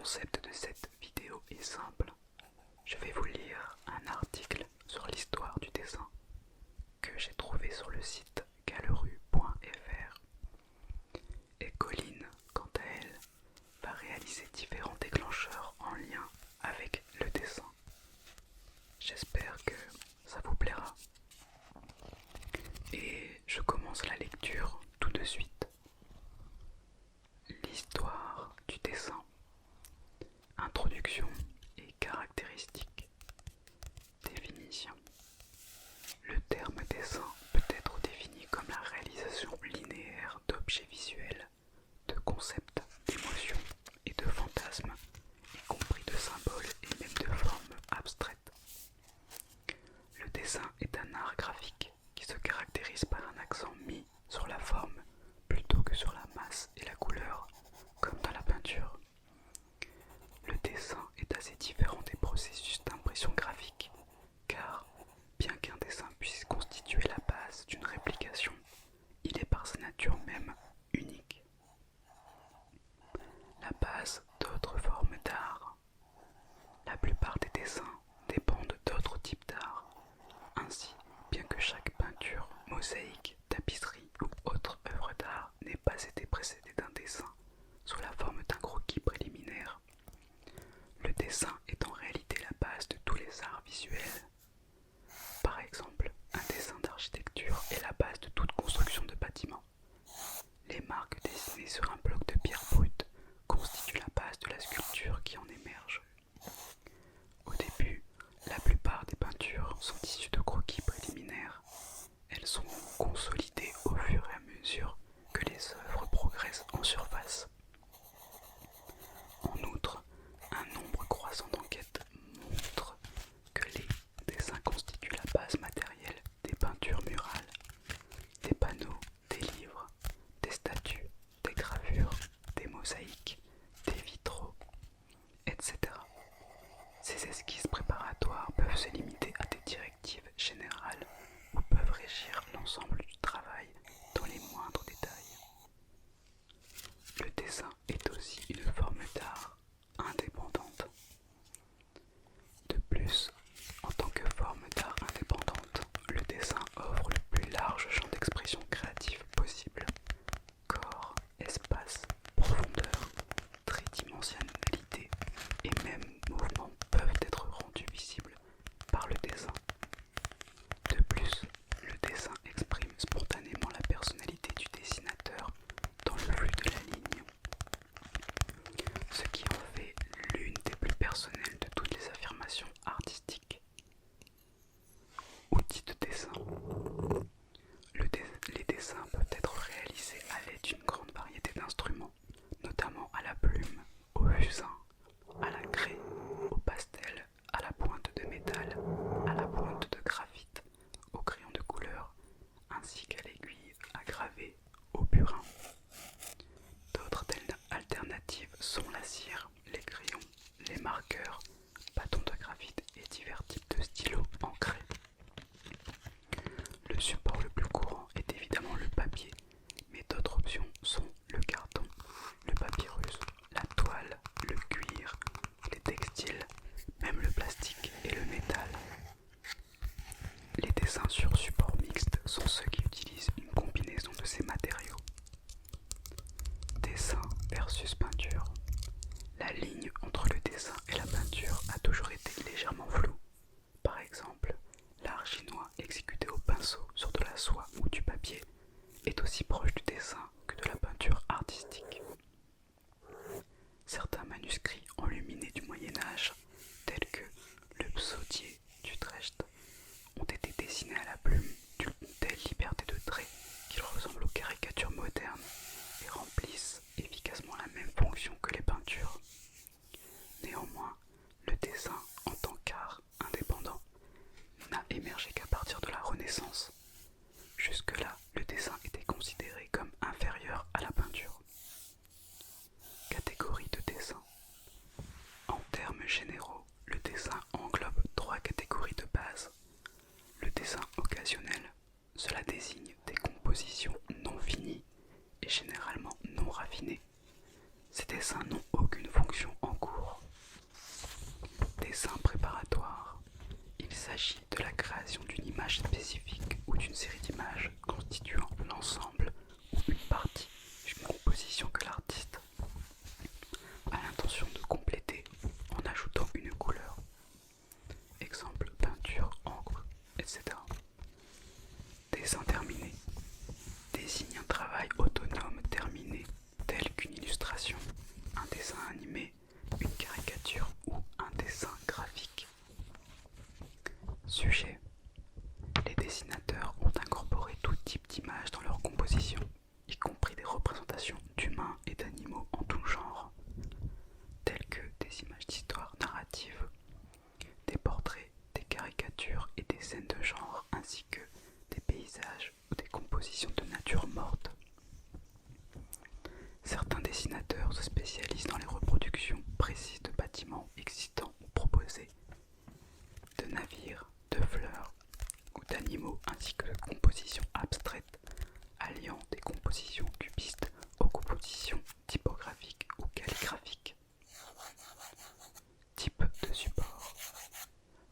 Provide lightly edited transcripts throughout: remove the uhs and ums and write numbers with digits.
concept de cette vidéo est simple. Je vais vous lire un article sur l'histoire du dessin que j'ai trouvé sur le site galeru.fr. Et Colline, quant à elle, va réaliser différents déclencheurs en lien avec le dessin. J'espère que ça vous plaira. Et je commence la lecture tout de suite. L'histoire du dessin. Introduction et caractéristiques. Définition. Le terme dessin peut être défini comme la réalisation linéaire d'objets visuels, de concepts, d'émotions et de fantasmes, y compris de symboles et même de formes abstraites. Le dessin est un art graphique qui se caractérise par un accent mis sur la forme plutôt que sur la masse et la couleur, comme dans la peinture. Le dessin est assez différent des processus d'impression graphique, car bien qu'un dessin puisse constituer la base d'une réplication, il est par sa nature même unique. La base d'autres formes d'art. La plupart des dessins dépendent d'autres types d'art. Ainsi, bien que chaque peinture, mosaïque, tapisserie ou autre œuvre d'art n'ait pas été précédée d'un dessin sous la forme d'un croquis préliminaire, le dessin est en réalité la base de tous les arts visuels. Par exemple, un dessin d'architecture est la base de toute construction de bâtiment. Les marques dessinées sur un bloc de pierre brute constituent la base de la sculpture qui en émerge. Au début, la plupart des peintures sont issues de croquis préliminaires. Elles sont consolidées au fur et à mesure que les œuvres progressent en surface. En outre, un nombre croissant d'enquêtes montre que les dessins constituent la base matérielle des peintures murales, des panneaux, des livres, des statues, des gravures, des mosaïques, des vitraux, etc. Ces esquisses préparatoires peuvent se limiter à des directives générales ou peuvent régir l'ensemble du travail dans les moindres détails. Le dessin est aussi une forme d'art indépendante. De plus, en tant que forme d'art indépendante, le dessin offre le plus large champ d'expression créative possible. Corps, espace, profondeur, tridimensionnalité et même mouvement peuvent être rendus visibles par le dessin. De plus, le dessin exprime spontanément la personnalité du dessinateur dans le flux de la ligne, ce qui en fait l'une des plus personnelles de toutes les affirmations artistiques. Outils de dessin. Les dessins peuvent être réalisés à l'aide d'une grande variété d'instruments, notamment à la plume, au fusain, à la craie, au pastel, à la pointe de métal, à la pointe de graphite, au crayon de couleur, ainsi qu'à l'aiguille à graver, au burin. D'autres alternatives sont la cire, les crayons, les marqueurs, bâtons de graphite et divers types de stylos encrés. Le support le plus courant est évidemment le papier, mais d'autres options sont le carton, le papyrus, la toile, le cuir, les textiles, même le plastique et le métal. Les dessins sur support mixte sont ceux qui utilisent une combinaison de ces matériaux. Dessin versus peinture. La ligne entre le dessin et la peinture a toujours été légèrement floue. Par exemple, l'art chinois exécuté au pinceau sur de la soie ou du papier est aussi proche du dessin que de la peinture artistique. Certains manuscrits enluminés du Moyen-Âge, tels que le Psautier d'Utrecht, ont été dessinés à la plume d'une telle liberté de traits qu'ils ressemblent aux caricatures modernes et remplissent efficacement la même fonction que les peintures. Néanmoins, le dessin en tant qu'art indépendant n'a émergé qu'à partir de la Renaissance. Jusque-là, le dessin était considéré comme inférieur à la peinture. Catégorie de dessin. En termes généraux, le dessin englobe 3 catégories de base. Le dessin occasionnel, cela désigne des compositions non finies et généralement non raffinées. Ces dessins n'ont aucune fonction en cours création d'une image spécifique ou d'une série d'images constituant l'ensemble ou une partie d'une composition que l'artiste a l'intention de compléter en ajoutant une couleur. Exemple, peinture, encre, etc. Dessin terminé désigne un travail autonome terminé, tel qu'une illustration, un dessin animé, une caricature ou un dessin graphique. Sujet. Les dessinateurs ont incorporé tout type d'images dans leur composition, y compris des représentations d'humains et d'animaux en tout genre, telles que des images d'histoire narrative, des portraits, des caricatures et des scènes de genre, ainsi que des paysages ou des compositions de nature morte. Certains dessinateurs se spécialisent dans les reproductions précises de bâtiments existants ou proposés, de navires, de fleurs ou d'animaux, ainsi que de compositions abstraites, alliant des compositions cubistes aux compositions typographiques ou calligraphiques. Type de support.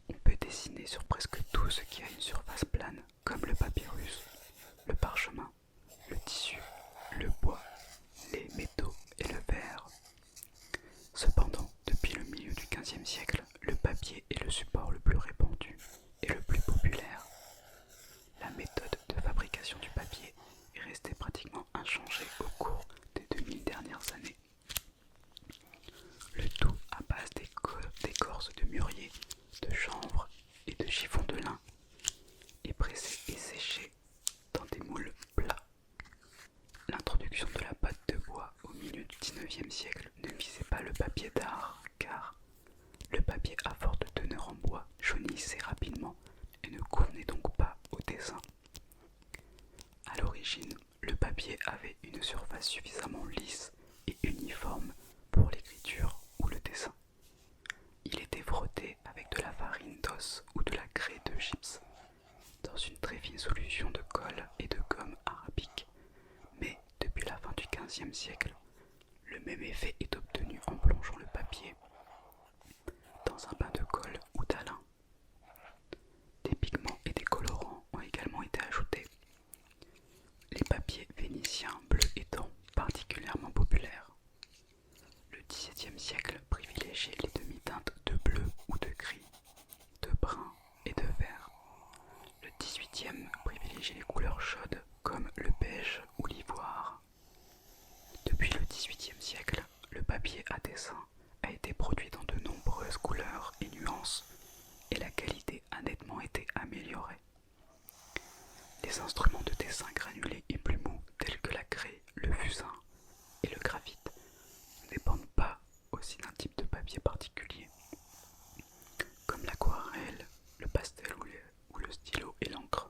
On peut dessiner sur presque tout ce qui a une surface plane, comme le papyrus, le parchemin, le tissu, le bois, les métaux et le verre. Cependant, depuis le milieu du XVe siècle, le papier est le support le plus répandu et le plus populaire. La méthode de fabrication du papier est restée pratiquement inchangée au cours des 2000 dernières années. Le tout à base d'écorce de mûrier, de chanvre et de chiffon de lin, est pressé et séché dans des moules plats. L'introduction de la pâte de bois au milieu du XIXe siècle ne visait pas le papier d'art, car le papier à forte teneur en bois jaunissait rapidement et ne convenait donc pas au dessin. À l'origine, le papier avait une surface suffisamment lisse et uniforme pour l'écriture ou le dessin. Il était frotté avec de la farine d'os ou de la craie de gypse, dans une très fine solution de colle et de gomme arabique. Mais depuis la fin du XVe siècle, le même effet est obtenu en plongeant le papier dans un bain de colle ou d'alun. Des pigments et des colorants ont également été ajoutés. Les papiers vénitiens bleus étant particulièrement populaires. Le XVIIe siècle privilégiait les demi-teintes de bleu ou de gris, de brun et de vert. Le XVIIIe privilégiait les couleurs chaudes comme le beige ou l'ivoire. Depuis le XVIIIe siècle, le papier à dessin a été produit dans de nombreuses couleurs et nuances et la qualité a nettement été améliorée. Les instruments de dessin granulés et plus mous tels que la craie, le fusain et le graphite ne dépendent pas aussi d'un type de papier particulier, comme l'aquarelle, le pastel ou le stylo et l'encre.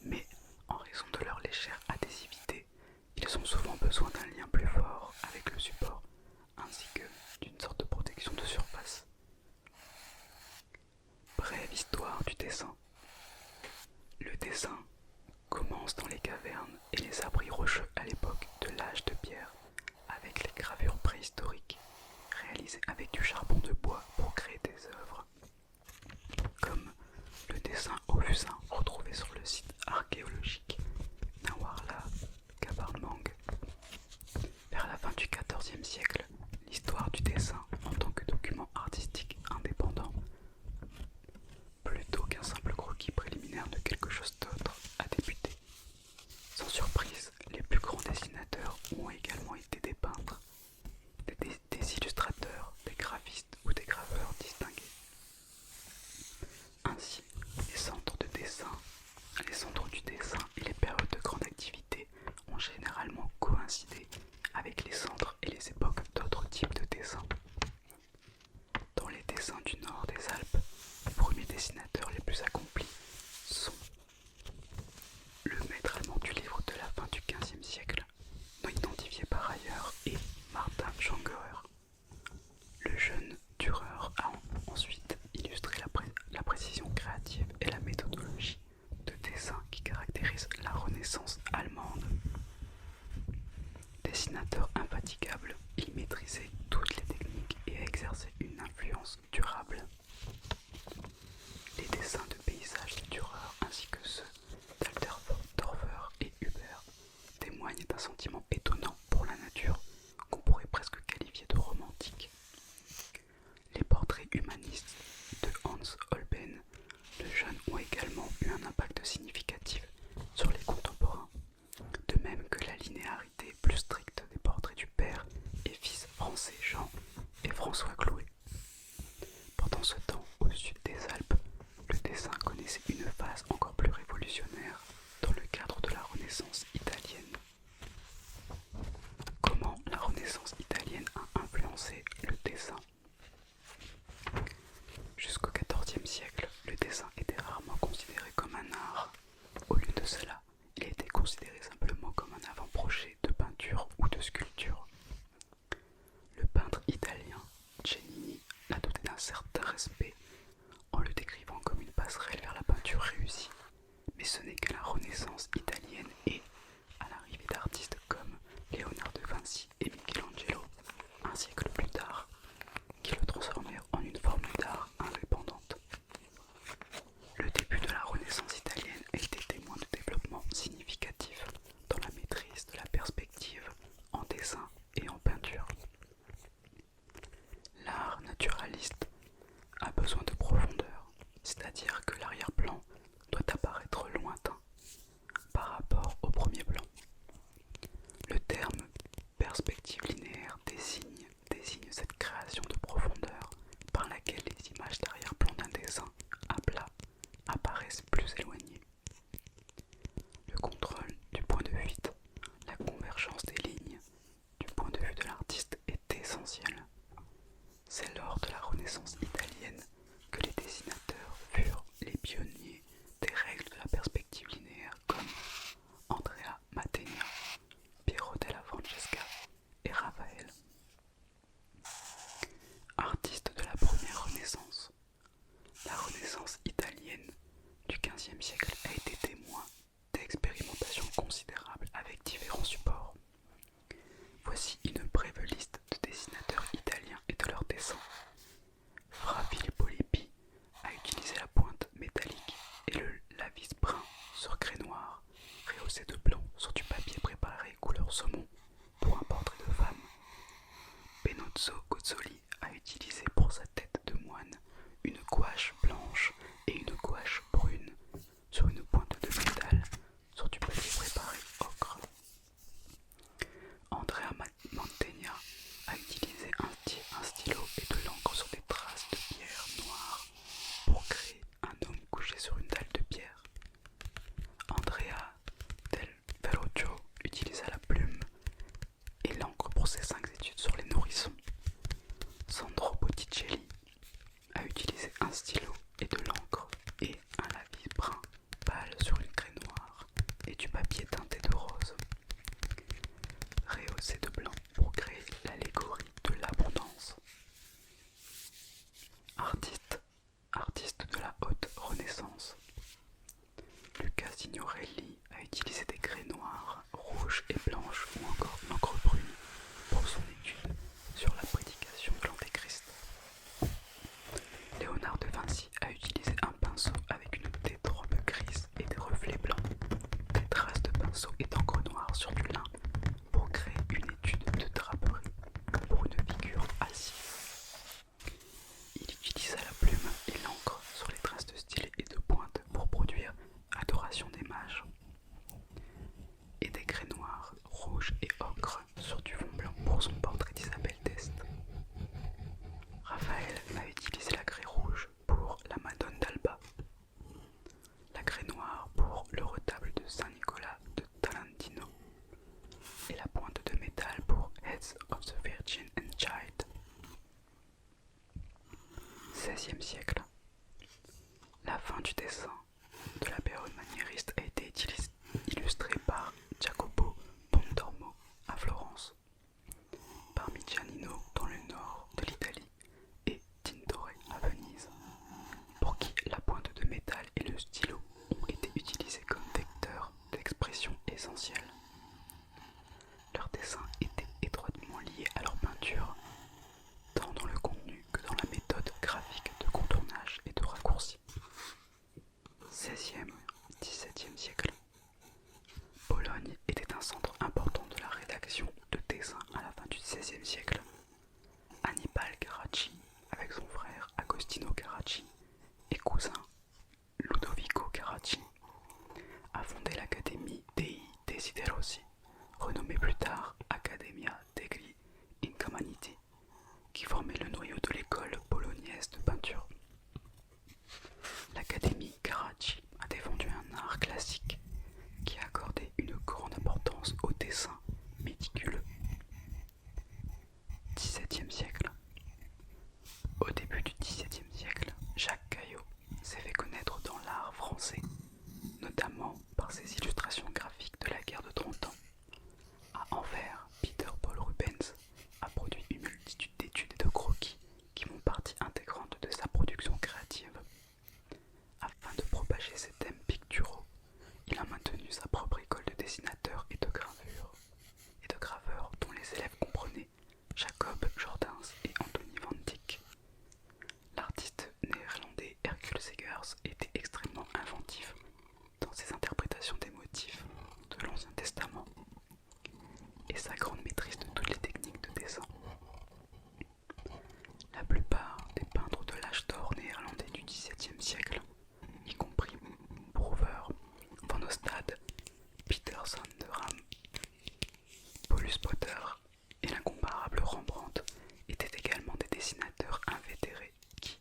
Mais en raison de leur légère adhésivité, ils ont souvent besoin d'un lien plus fort avec le support, ainsi que d'une sorte de protection de surface. Brève histoire du dessin. Le dessin commence dans les cavernes et les abris rocheux à l'époque de l'âge de pierre, avec les gravures préhistoriques, réalisées avec du charbon de bois pour créer des œuvres, comme le dessin au fusain retrouvé sur le site archéologique Nawarla Kabarmang. Vers la fin du XIVe siècle, l'histoire du dessin en tant que document artistique indépendant, plutôt qu'un simple croquis préliminaire de quelque chose d'autre, a débuté. Sans surprise, les plus grands dessinateurs ont également été des peintres, des illustrateurs, des graphistes ou des graveurs distingués. Ainsi, les centres du dessin et les périodes de grande activité ont généralement coïncidé avec les centres et les époques d'autres types de dessins. Dans les dessins du nord des Alpes, les premiers dessinateurs les plus accomplis sont le maître allemand du livre de la fin du XVe siècle, non identifié par ailleurs, et Martin Schongauer. Le jeune Dürer a ensuite illustré la précision créative et la méthodologie de dessin qui caractérise la Renaissance allemande. Dessinateur infatigable, il maîtrisait toutes les techniques et a exercé une influence durable. Les dessins de paysages de d'un sentiment étonnant pour la nature qu'on pourrait presque qualifier de romantique. Les portraits humanistes de Hans Holbein le jeune ont également eu un impact significatif sur les contemporains, de même que la linéarité plus stricte des portraits du père et fils français Jean et François Clouet. Pendant ce temps, au sud des Alpes, le dessin connaissait une phase encore plus révolutionnaire dans le cadre de la Renaissance italienne. Comment la Renaissance italienne a influencé le dessin? Jusqu'au XIVe siècle, le dessin était rarement considéré comme un art. Au lieu de cela, il était considéré simplement comme un avant-projet de peinture ou de sculpture. Le peintre italien Cellini l'a doté d'un certain respect en le décrivant comme une passerelle vers la peinture réussie. Mais ce n'est qu'à la Renaissance italienne et à l'arrivée d'artistes comme Léonard de Vinci et Michelangelo, un siècle plus tard, qui le transformèrent en une forme d'art indépendante. Le début de la Renaissance italienne a été témoin de développements significatifs dans la maîtrise de la perspective en dessin et en peinture. L'art naturaliste a besoin de profondeur, c'est-à-dire que l'arrière-plan doit apparaître lointain par rapport au premier plan. Le terme perspective linéaire désigne cette création de profondeur par laquelle les images d'arrière-plan d'un dessin à plat apparaissent plus éloignées. Le contrôle du point de fuite, la convergence des lignes du point de vue de l'artiste est essentiel. C'est lors de la Renaissance italienne que les dessinateurs furent les pionniers des règles de la perspective linéaire comme Andrea Mantegna, Piero della Francesca et Raphaël. Artistes de la première Renaissance, la Renaissance italienne du XVe siècle a été témoin d'expérimentations considérables avec différents supports. Voici une brève liste de dessinateurs italiens et de leurs dessins. Fra Filippo Lippi a utilisé la pointe métallique et le lavis brun sur craie noire, rehaussé de blanc sur du papier préparé couleur saumon pour un portrait de femme. Benozzo Gozzoli a utilisé pour sa tête de moine une gouache blanche et une gouache brune sur une pointe de métal sur du papier préparé ocre. Andrea Mantegna a utilisé un stylo et de l'encre sur des traces de pierre noire pour créer un homme couché sur une dalle de pierre. Andrea del Verrocchio utilisa la plume et l'encre pour ses 5 études sur les nourrissons. Sandro Botticelli a utilisé un stylo et de l'encre et un lavis brun pâle sur une craie noire et du papier teinté de rose, rehaussé de blanc pour créer l'allégorie de l'abondance. Artiste de la haute Renaissance, Luca Signorelli a utilisé des craies noires, rouges et blanches ou encore l'encre brune pour son étude sur la prédication de l'Antéchrist. Léonard de Vinci a utilisé un pinceau avec une dérobe grise et des reflets blancs, des traces de pinceau et d'encre noire sur du lin pour créer une étude de draperie pour une figure assise. Il utilisa la plume et l'encre sur les traces de stylet et de pointe pour produire Adoration des mages et des craies noires, rouges et ocre sur du fond blanc pour son portrait d'Isabelle d'Este. Raphaël a utilisé la craie rouge pour la Madone d'Alba, la craie noire pour le retable de Saint-Nicolas de Tolentino et la pointe de métal pour Heads of the Virgin and Child. XVIe siècle. La fin du dessin de la période maniériste a été illustrée par Jacopo Pontormo à Florence, par Migianino dans le nord de l'Italie et Tintoret à Venise, pour qui la pointe de métal et le stylo ont été utilisés comme vecteurs d'expression essentiels. Leurs dessins étaient étroitement liés à leur peinture, tant dans le contenu que dans la méthode graphique de contournage et de raccourci. XVIe, XVIIe siècle. Bologne était un centre important de XVIe siècle, Annibale Carracci, avec son frère Agostino Carracci et cousin Ludovico Carracci, a fondé l'Académie dei Desiderosi, renommée plus tard Accademia degli Incamaniti, qui formait le noyau de l'école bolognaise de peinture. L'Académie Carracci a défendu un art classique qui accordait une grande importance au dessin méticuleux. XVIIe siècle. Au début du XVIIe siècle, Jacques Caillot s'est fait connaître dans l'art français, notamment par ses illustrations graphiques de la guerre de 30 ans. À Anvers, Peter Paul Rubens a produit une multitude d'études et de croquis qui font partie intégrante de sa production créative. Afin de propager ses thèmes picturaux, il a maintenu sa propre école de dessinateurs et de graveurs dont les élèves comprenaient Jacob Jordans et Anthony van Dyck. L'artiste néerlandais Hercule Segers était extrêmement inventif dans ses interprétations des motifs de l'Ancien Testament et sa grande maîtrise de toutes les techniques de dessin. La plupart des peintres de l'âge d'or néerlandais du XVIIe siècle, y compris Brouwer, Van Ostade, Peter Sanderam, Paulus Potter et l'incomparable Rembrandt, étaient également des dessinateurs invétérés qui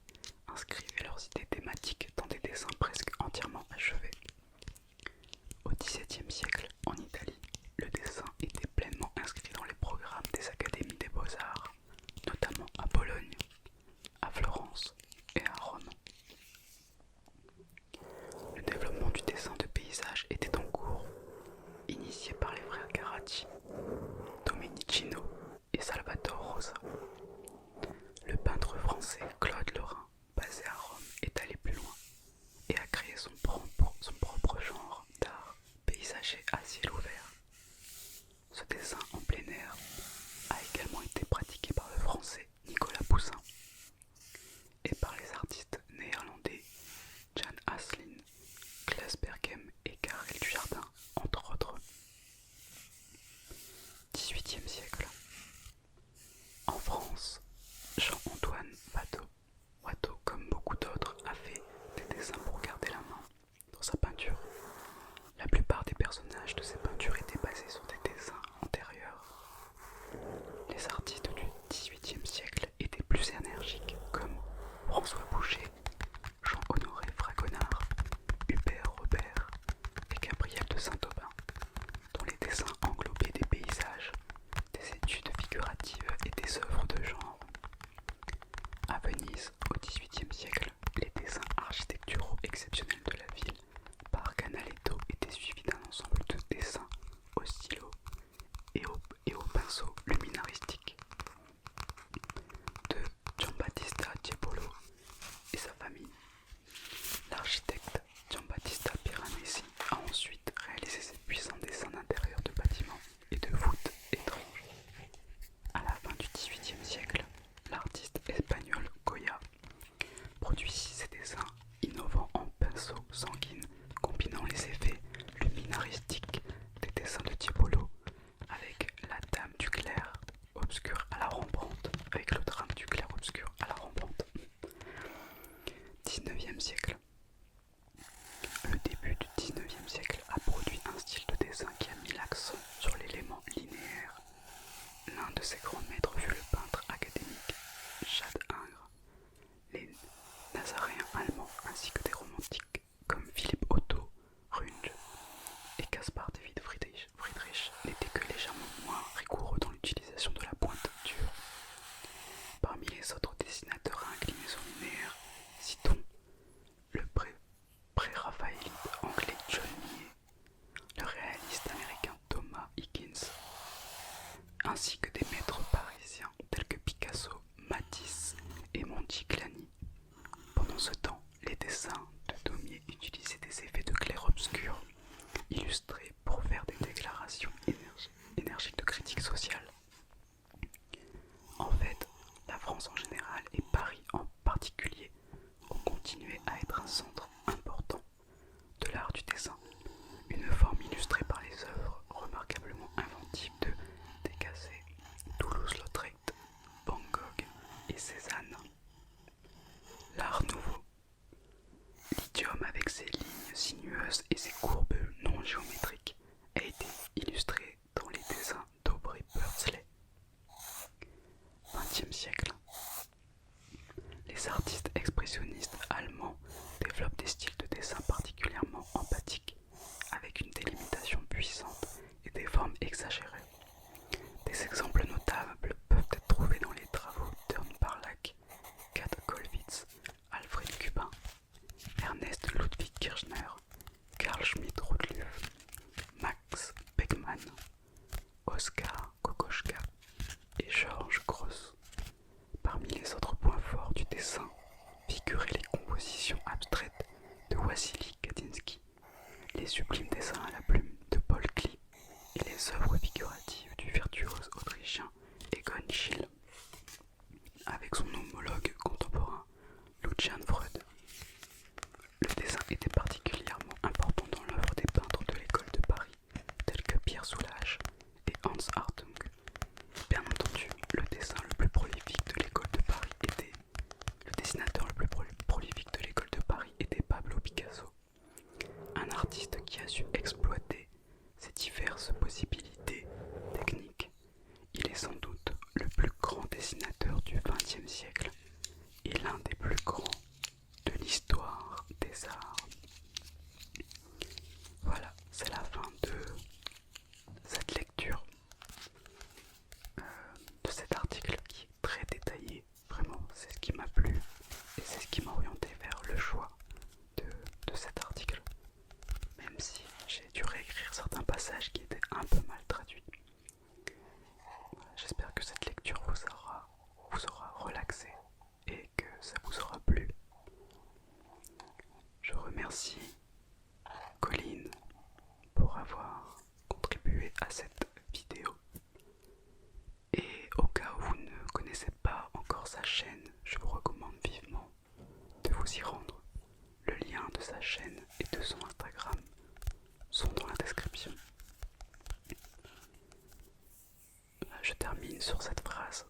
inscrivaient leurs idées thématiques dans des dessins presque entièrement achevés. Au XVIIe siècle, en Italie, le dessin était pleinement inscrit dans les programmes des académies des beaux-arts, notamment à Bologne, à Florence et à Rome. Le développement du dessin de paysage était en cours, initié par les frères Carracci, Domenichino et Salvatore Rosa. Le peintre français Claude Lorrain, basé à Rome, est allé plus loin et a créé son propre genre d'art paysager à ciel ouvert. Ce dessin en plein air a également été pratiqué par le français Nicolas Poussin et par les artistes néerlandais Jan Haslin, Klaas Berghem et Karel Dujardin, entre autres. XVIIIe siècle. En France, Jean-Antoine Watteau, comme beaucoup d'autres, a fait des dessins pour garder la main dans sa peinture. La plupart des personnages de ses peintures étaient basés sur des dessins antérieurs. Les artistes du XVIIIe siècle étaient plus énergiques, comme François Boucher, Jean-Honoré Fragonard, Hubert Robert et Gabriel de Saint-Aubin, dont les dessins englobaient des paysages, des études figuratives et des œuvres de genre. À Venise, au XVIIIe siècle, les dessins architecturaux exceptionnels de la ville par Canaletto étaient suivis d'un ensemble de dessins au stylo et au pinceau luminaristiques de Giambattista Tiepolo et sa famille. L'architecte Giambattista Piranesi a ensuite réalisé ces puissants dessins d'intérieur de bâtiments et de voûtes étranges. À la fin du XVIIIe siècle, l'artiste espagnol Goya produisit ses dessins innovants en pinceau sanguine, combinant les effets luminaristiques des dessins de Tiepolo avec la dame du clair obscur à la Rembrandt, avec le drame du clair obscur à la Rembrandt. 19e siècle. Le début du 19e siècle a produit un style de dessin qui a mis l'accent sur l'élément linéaire. L'un de ses grands maîtres fut le peintre académique Chad Ingres. Les nazaréens allemands ainsi que des romantiques comme Philipp Otto, Runge et Caspar David Friedrich n'étaient que légèrement moins rigoureux dans l'utilisation de la pointure. Parmi les autres dessinateurs à inclinaison linéaire, citons le pré-raphaélite anglais John Millet, le réaliste américain Thomas Higgins, ainsi que des maîtres parisiens tels que Picasso, Matisse et Monticelani. Pendant ce temps, les dessins de Daumier utilisaient des effets de clair-obscur illustrés pour faire des déclarations énergiques de critique sociale. En fait, la France en général et Paris en particulier ont continué à être un centre important de l'art du dessin, une forme illustrée par les œuvres remarquablement inventives de Degasset, les œuvres figuratives du virtuose autrichien Egon Schiele, avec son homologue contemporain Lucian Freud. Le dessin était particulièrement important dans l'œuvre des peintres de l'école de Paris, tels que Pierre Soulages et Hans Hartung. Bien entendu, le dessinateur le plus prolifique de l'école de Paris était Pablo Picasso, un artiste qui a su exploiter ces diverses possibilités techniques. Il est sans doute le plus grand dessinateur du XXe siècle et l'un des plus grands de l'histoire des arts. Voilà, c'est la fin de cette lecture, de cet article qui est très détaillé. Vraiment, c'est ce qui m'a plu et c'est ce qui m'a orienté vers le choix de cet article. Même si j'ai dû réécrire certains passages qui étaient un peu mal traduits. Voilà, j'espère que cette lecture vous aura relaxé et que ça vous aura plu. Je remercie Colline pour avoir contribué à cette vidéo. Et au cas où vous ne connaissez pas encore sa chaîne, je vous recommande vivement de vous y rendre. Le lien de sa chaîne et de son Instagram sont dans la description. Je termine sur cette phrase.